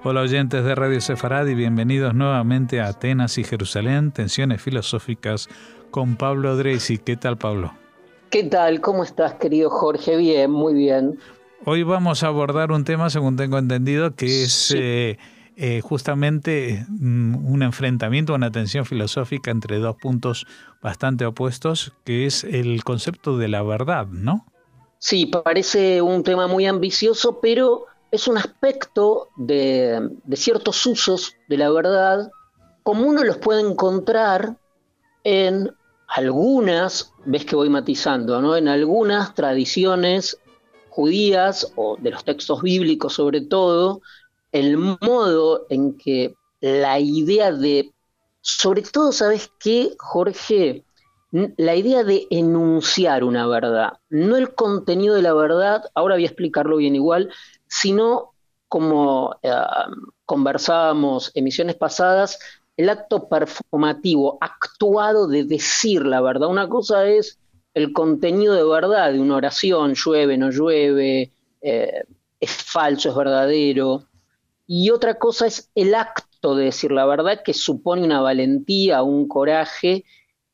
Hola oyentes de Radio Sefarad y bienvenidos nuevamente a Atenas y Jerusalén, Tensiones Filosóficas con Pablo Dreisi. ¿Qué tal, Pablo? ¿Qué tal? ¿Cómo estás, querido Jorge? Bien, muy bien. Hoy vamos a abordar un tema, según tengo entendido, que es Sí, justamente un enfrentamiento, una tensión filosófica entre dos puntos bastante opuestos, que es el concepto de la verdad, ¿no? sí, parece un tema muy ambicioso, pero es un aspecto de ciertos usos de la verdad, como uno los puede encontrar en algunas, ves que voy matizando, ¿no? En algunas tradiciones judías o de los textos bíblicos sobre todo, el modo en que la idea de, sobre todo, ¿sabes qué, Jorge? La idea de enunciar una verdad, no el contenido de la verdad, ahora voy a explicarlo bien igual, sino como conversábamos emisiones pasadas, el acto performativo, actuado de decir la verdad. Una cosa es el contenido de verdad de una oración, llueve, no llueve, es falso, es verdadero, y otra cosa es el acto de decir la verdad, que supone una valentía, un coraje,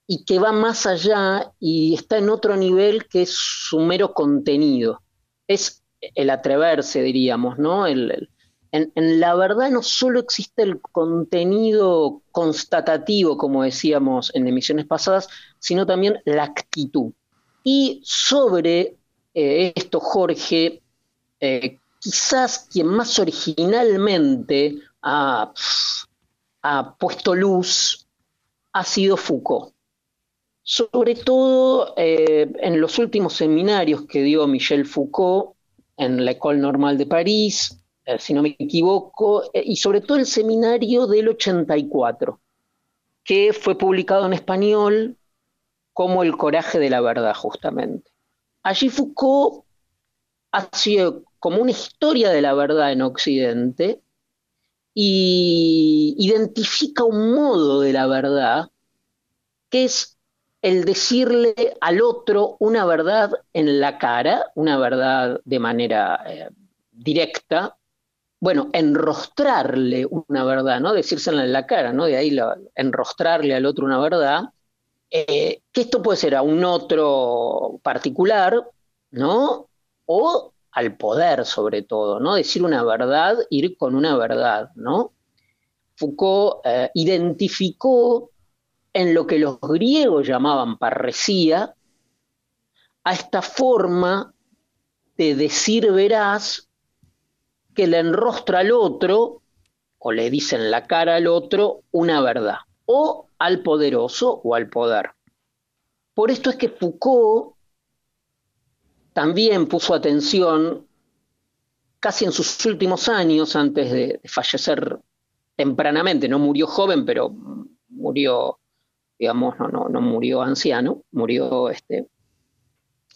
y que va más allá y está en otro nivel que es su mero contenido. Es el atreverse, diríamos, ¿no? En la verdad no solo existe el contenido constatativo, como decíamos en emisiones pasadas, sino también la actitud. Y sobre esto, Jorge, quizás quien más originalmente ha puesto luz ha sido Foucault. Sobre todo en los últimos seminarios que dio Michel Foucault en la École Normale de París, si no me equivoco, y sobre todo el seminario del 84, que fue publicado en español como El coraje de la verdad, justamente. Allí Foucault hacía como una historia de la verdad en Occidente y identifica un modo de la verdad que es el decirle al otro una verdad en la cara, una verdad de manera directa, bueno, enrostrarle una verdad, ¿no? Decírsela en la cara, ¿no? De ahí enrostrarle al otro una verdad, que esto puede ser a un otro particular, ¿no? O al poder, sobre todo, ¿no? Decir una verdad, ir con una verdad, ¿no? Foucault identificó en lo que los griegos llamaban parresía, a esta forma de decir veraz que le enrostra al otro, o le dice en la cara al otro, una verdad, o al poderoso o al poder. Por esto es que Foucault también puso atención casi en sus últimos años, antes de fallecer tempranamente, no murió joven, pero murió, digamos, no murió anciano, murió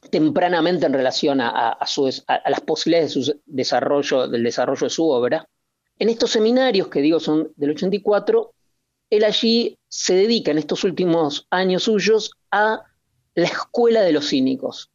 tempranamente en relación a las posibilidades de del desarrollo de su obra. En estos seminarios, que digo son del 84, él allí se dedica en estos últimos años suyos a la escuela de los cínicos,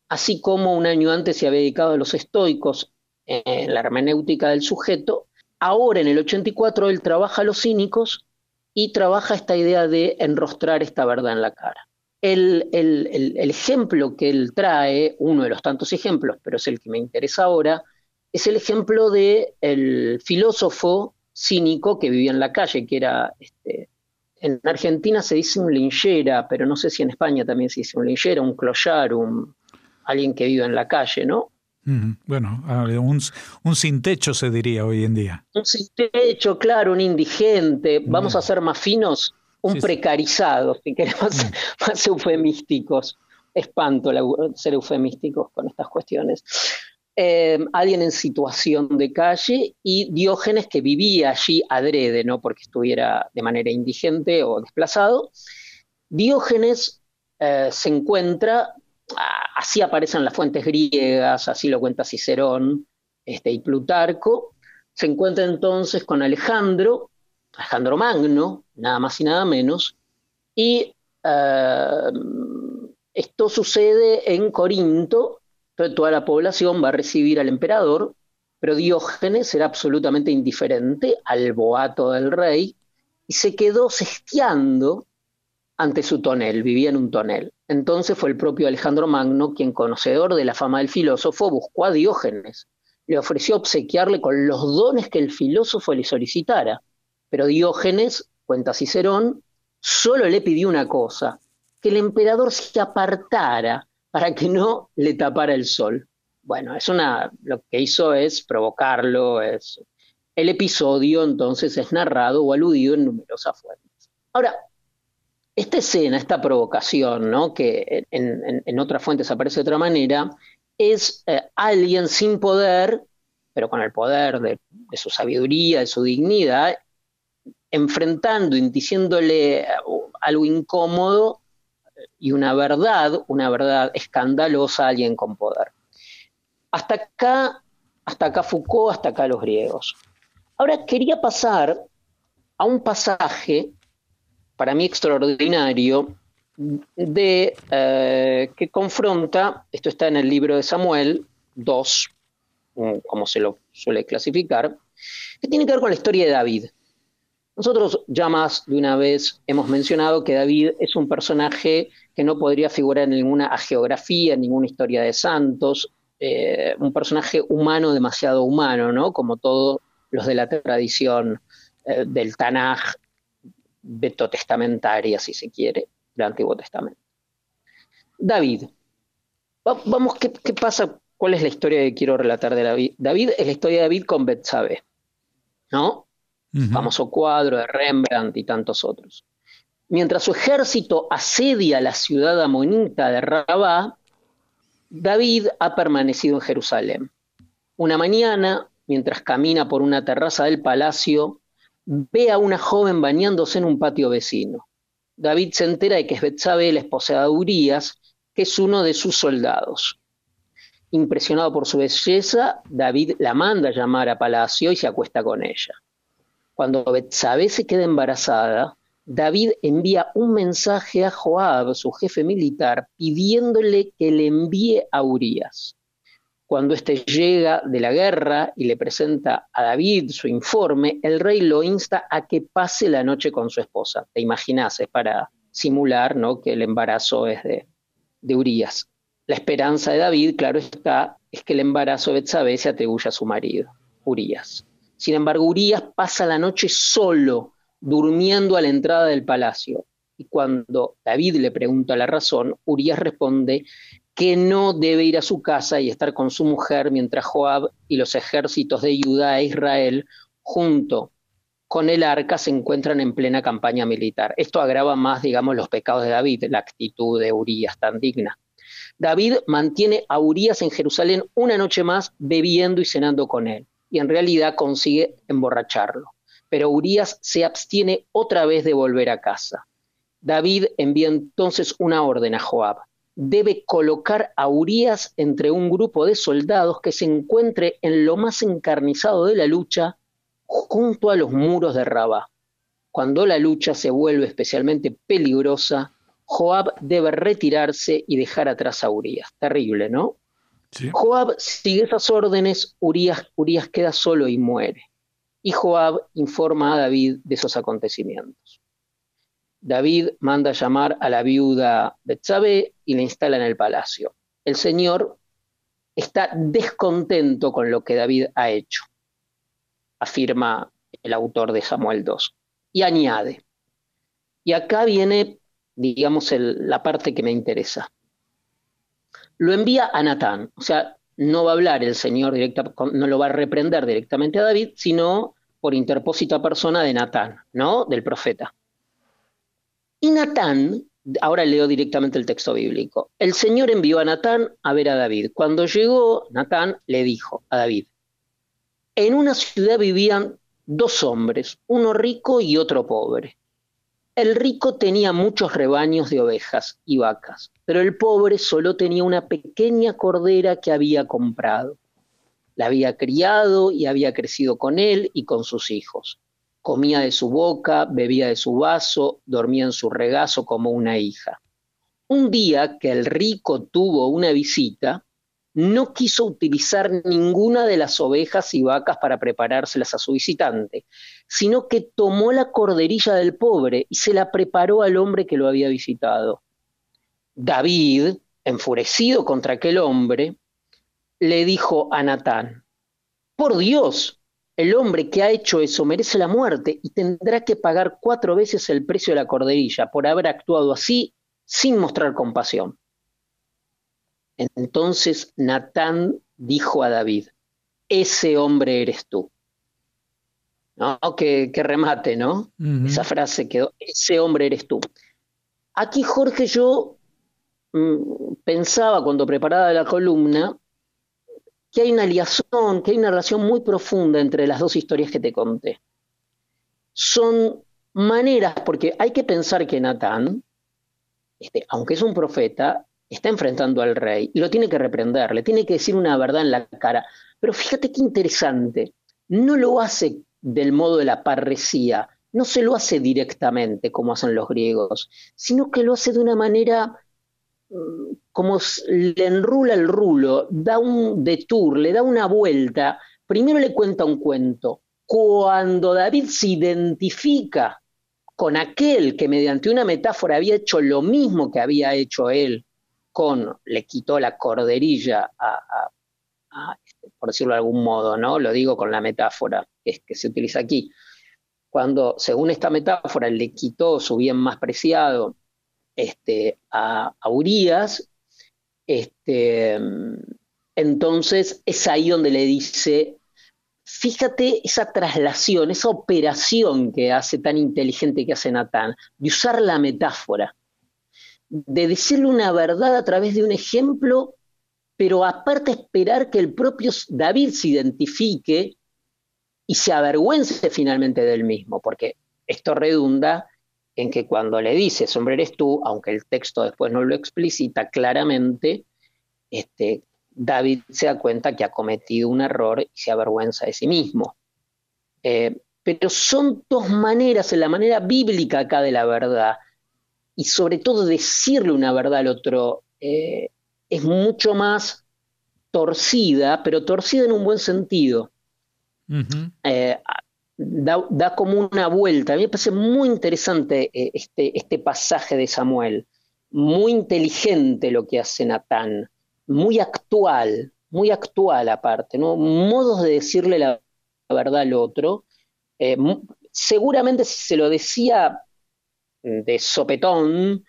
así como un año antes se había dedicado a los estoicos en la hermenéutica del sujeto. Ahora en el 84 él trabaja a los cínicos y trabaja esta idea de enrostrar esta verdad en la cara. El ejemplo que él trae, uno de los tantos ejemplos, pero es el que me interesa ahora, es el ejemplo del filósofo cínico que vivía en la calle, que era, en Argentina se dice un linchera, pero no sé si en España también se dice un linchera, un clochard, alguien que vive en la calle, ¿no? Bueno, un sin techo se diría hoy en día. Un sin techo, claro, un indigente, vamos a Bien. ser más finos, un Sí, sí. precarizado, si queremos ser más eufemísticos. Espanto ser eufemísticos con estas cuestiones. Alguien en situación de calle y Diógenes que vivía allí adrede, no porque estuviera de manera indigente o desplazado. Diógenes se encuentra, así aparecen las fuentes griegas, así lo cuenta Cicerón y Plutarco, se encuentra entonces con Alejandro Magno, nada más y nada menos, y eh, esto sucede en Corinto, entonces toda la población va a recibir al emperador, pero Diógenes era absolutamente indiferente al boato del rey y se quedó sesteando ante su tonel, vivía en un tonel. Entonces fue el propio Alejandro Magno quien, conocedor de la fama del filósofo, buscó a Diógenes, le ofreció obsequiarle con los dones que el filósofo le solicitara, pero Diógenes, cuenta Cicerón, solo le pidió una cosa, que el emperador se apartara para que no le tapara el sol. Bueno, lo que hizo es provocarlo, el episodio entonces es narrado o aludido en numerosas fuentes. Ahora, esta escena, esta provocación, ¿no?, que en otras fuentes aparece de otra manera, es alguien sin poder, pero con el poder de su sabiduría, de su dignidad, enfrentando y diciéndole algo incómodo y una verdad escandalosa a alguien con poder. Hasta acá Foucault, hasta acá los griegos. Ahora quería pasar a un pasaje para mí extraordinario, que confronta, esto está en el libro de Samuel 2, como se lo suele clasificar, que tiene que ver con la historia de David. Nosotros ya más de una vez hemos mencionado que David es un personaje que no podría figurar en ninguna hagiografía, en ninguna historia de santos, un personaje humano, demasiado humano, ¿no?, como todos los de la tradición del Tanaj, vetotestamentaria, si se quiere, del Antiguo Testamento. David. Vamos, ¿qué pasa? ¿Cuál es la historia que quiero relatar de David? David es la historia de David con Betsabé, ¿no? Famoso cuadro de Rembrandt y tantos otros. Mientras su ejército asedia la ciudad amonita de Rabá, David ha permanecido en Jerusalén. Una mañana, mientras camina por una terraza del palacio, ve a una joven bañándose en un patio vecino. David se entera de que es Betsabé, la esposa de Urías, que es uno de sus soldados. Impresionado por su belleza, David la manda a llamar a palacio y se acuesta con ella. Cuando Betsabé se queda embarazada, David envía un mensaje a Joab, su jefe militar, pidiéndole que le envíe a Urías. Cuando éste llega de la guerra y le presenta a David su informe, el rey lo insta a que pase la noche con su esposa. Te imaginas, es para simular, ¿no?, que el embarazo es de Urías. La esperanza de David, claro está, es que el embarazo de Betsabé se atribuya a su marido, Urías. Sin embargo, Urías pasa la noche solo, durmiendo a la entrada del palacio. Y cuando David le pregunta la razón, Urías responde que no debe ir a su casa y estar con su mujer mientras Joab y los ejércitos de Judá e Israel, junto con el arca, se encuentran en plena campaña militar. Esto agrava más, digamos, los pecados de David, la actitud de Urías tan digna. David mantiene a Urías en Jerusalén una noche más, bebiendo y cenando con él, y en realidad consigue emborracharlo. Pero Urías se abstiene otra vez de volver a casa. David envía entonces una orden a Joab. Debe colocar a Urías entre un grupo de soldados que se encuentre en lo más encarnizado de la lucha, junto a los muros de Rabá. Cuando la lucha se vuelve especialmente peligrosa, Joab debe retirarse y dejar atrás a Urías. Terrible, ¿no? Sí. Joab sigue esas órdenes, Urías queda solo y muere. Y Joab informa a David de esos acontecimientos. David manda llamar a la viuda Betsabé y la instala en el palacio. El Señor está descontento con lo que David ha hecho, afirma el autor de Samuel 2. Y añade, y acá viene, digamos, la parte que me interesa. Lo envía a Natán, o sea, no va a hablar el Señor no lo va a reprender directamente a David, sino por interpósita persona de Natán, ¿no?, del profeta. Y Natán, ahora leo directamente el texto bíblico, el Señor envió a Natán a ver a David. Cuando llegó, Natán le dijo a David, en una ciudad vivían dos hombres, uno rico y otro pobre. El rico tenía muchos rebaños de ovejas y vacas, pero el pobre solo tenía una pequeña cordera que había comprado. La había criado y había crecido con él y con sus hijos. comía de su boca, bebía de su vaso, dormía en su regazo como una hija. Un día que el rico tuvo una visita, no quiso utilizar ninguna de las ovejas y vacas para preparárselas a su visitante, sino que tomó la corderilla del pobre y se la preparó al hombre que lo había visitado. David, enfurecido contra aquel hombre, le dijo a Natán: por Dios, el hombre que ha hecho eso merece la muerte y tendrá que pagar 4 veces el precio de la corderilla por haber actuado así sin mostrar compasión. Entonces Natán dijo a David: ese hombre eres tú. ¿No? Qué remate, ¿no? Esa frase quedó: ese hombre eres tú. Aquí, Jorge, yo pensaba cuando preparaba la columna que hay una liazón, que hay una relación muy profunda entre las dos historias que te conté. Son maneras, porque hay que pensar que Natán, aunque es un profeta, está enfrentando al rey y lo tiene que reprender, le tiene que decir una verdad en la cara. Pero fíjate qué interesante, no lo hace del modo de la parresía, no se lo hace directamente como hacen los griegos, sino que lo hace de una manera como le enrula el rulo, da un detour, le da una vuelta. Primero le cuenta un cuento. Cuando David se identifica con aquel que mediante una metáfora había hecho lo mismo que había hecho él, le quitó la corderilla por decirlo de algún modo, ¿no? Lo digo con la metáfora que se utiliza aquí. Cuando, según esta metáfora, le quitó su bien más preciado a Urías, entonces es ahí donde le dice, fíjate esa traslación, esa operación que hace tan inteligente que hace Natán, de usar la metáfora, de decirle una verdad a través de un ejemplo, pero aparte esperar que el propio David se identifique y se avergüence finalmente del mismo, porque esto redunda en que cuando le dice, ese hombre eres tú, aunque el texto después no lo explicita claramente, David se da cuenta que ha cometido un error y se avergüenza de sí mismo. Pero son dos maneras, en la manera bíblica acá de la verdad, y sobre todo decirle una verdad al otro, es mucho más torcida, pero torcida en un buen sentido. Uh-huh. Da como una vuelta. A mí me parece muy interesante este pasaje de Samuel, muy inteligente lo que hace Natán, muy actual aparte, ¿no? Modos de decirle la verdad al otro. Seguramente si se lo decía de sopetón,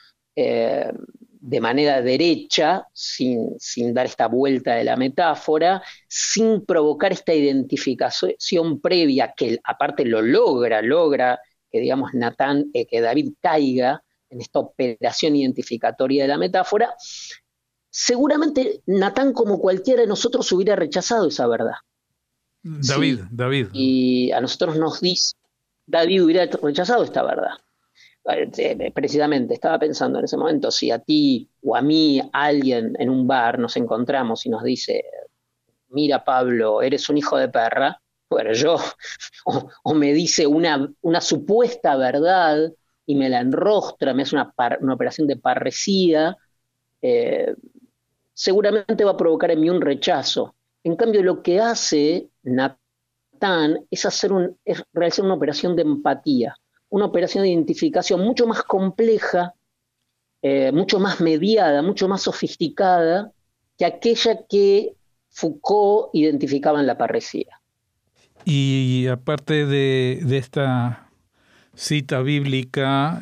de manera derecha, sin dar esta vuelta de la metáfora, sin provocar esta identificación previa que aparte lo logra que digamos Natán, que David caiga en esta operación identificatoria de la metáfora, seguramente Natán, como cualquiera de nosotros, hubiera rechazado esa verdad. David. Y a nosotros nos dice, David hubiera rechazado esta verdad. Precisamente, estaba pensando en ese momento, si a ti o a mí alguien en un bar nos encontramos y nos dice, mira Pablo, eres un hijo de perra, bueno, yo, o me dice una supuesta verdad y me la enrostra, me hace una operación de parresía, seguramente va a provocar en mí un rechazo. En cambio, lo que hace Natán es realizar una operación de empatía, una operación de identificación mucho más compleja, mucho más mediada, mucho más sofisticada que aquella que Foucault identificaba en la parresía. Y aparte de esta cita bíblica,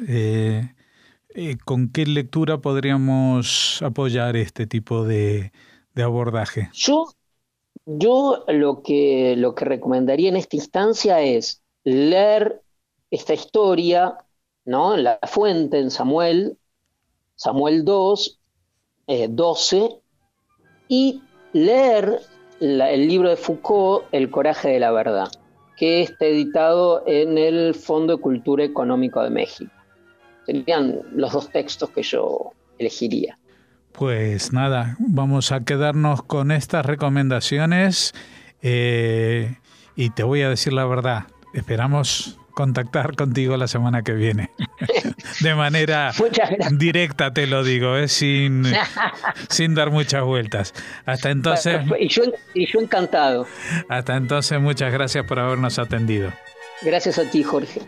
¿con qué lectura podríamos apoyar este tipo de abordaje? Yo lo que recomendaría en esta instancia es leer esta historia, ¿no? En la fuente, en Samuel 2, 12, y leer el libro de Foucault, El coraje de la verdad, que está editado en el Fondo de Cultura Económico de México. Serían los dos textos que yo elegiría. Pues nada, vamos a quedarnos con estas recomendaciones y te voy a decir la verdad, esperamos contactar contigo la semana que viene. De manera directa te lo digo, sin dar muchas vueltas. Hasta entonces. Y yo encantado. Hasta entonces, muchas gracias por habernos atendido. Gracias a ti, Jorge.